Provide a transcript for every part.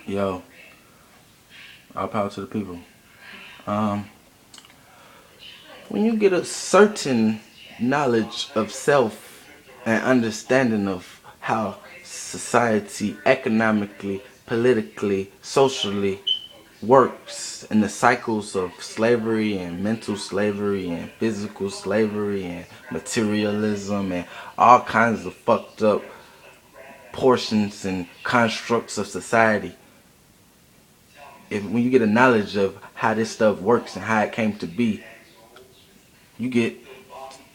Yo, all power to the people. Um, when you get a certain knowledge of self and understanding of how society economically, politically, socially works and the cycles of slavery and mental slavery and physical slavery and materialism and all kinds of fucked up portions and constructs of society, if when you get a knowledge of how this stuff works and how it came to be, you get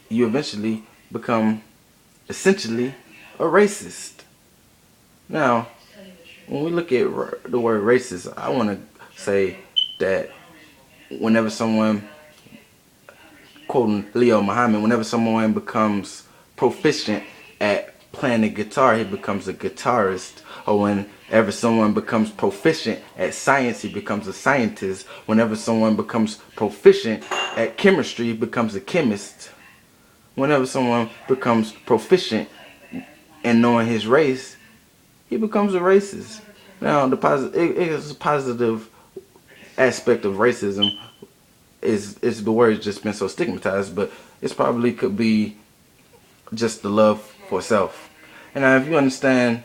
you eventually become essentially a racist. Now, when we look at the word racist, I want to say that whenever someone, quoting Leo Muhammad, whenever someone becomes proficient at playing the guitar, he becomes a guitarist. Or whenever someone becomes proficient at science, he becomes a scientist. Whenever someone becomes proficient at chemistry, he becomes a chemist. Whenever someone becomes proficient in knowing his race, he becomes a racist. Now, it is a positive aspect of racism is the word just been so stigmatized, but it probably could be just the love for self. And now, if you understand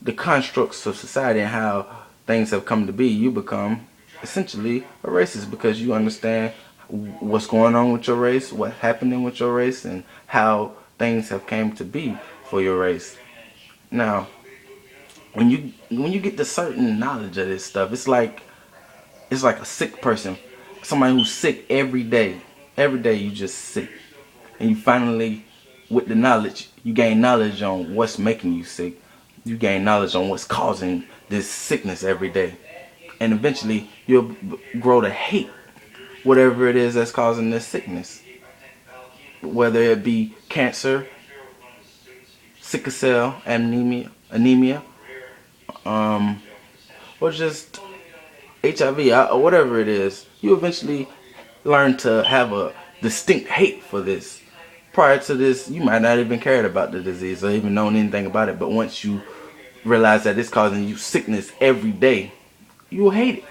the constructs of society and how things have come to be, you become essentially a racist because you understand what's going on with your race, what's happening with your race, and how things have came to be for your race. Now, when you get the certain knowledge of this stuff, it's like a sick person, somebody who's sick every day. Every day you just sick, and you finally, with the knowledge, you gain knowledge on what's making you sick. You gain knowledge on what's causing this sickness every day, and eventually you'll grow to hate whatever it is that's causing this sickness, whether it be cancer, sickle cell, anemia, um, or just HIV, or whatever it is. You eventually learn to have a distinct hate for this. Prior to this, you might not even cared about the disease or even known anything about it. But once you realize that it's causing you sickness every day, you will hate it.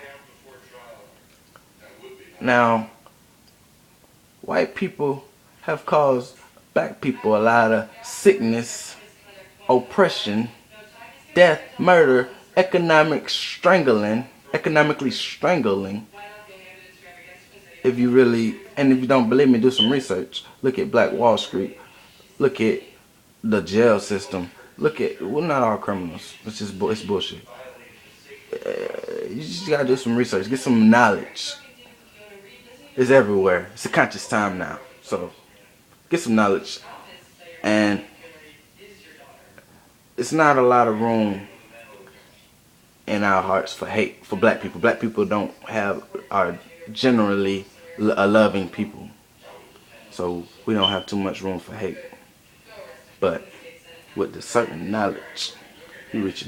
Now, white people have caused black people a lot of sickness, oppression, death, murder, economically strangling. If you don't believe me, do some research. Look at Black Wall Street. Look at the jail system. Look at, we're not all criminals. It's bullshit. You just gotta do some research, get some knowledge. It's everywhere. It's a conscious time now. So get some knowledge. And it's not a lot of room in our hearts for hate for black people. Black people are generally a loving people. So we don't have too much room for hate. But with the certain knowledge, you reach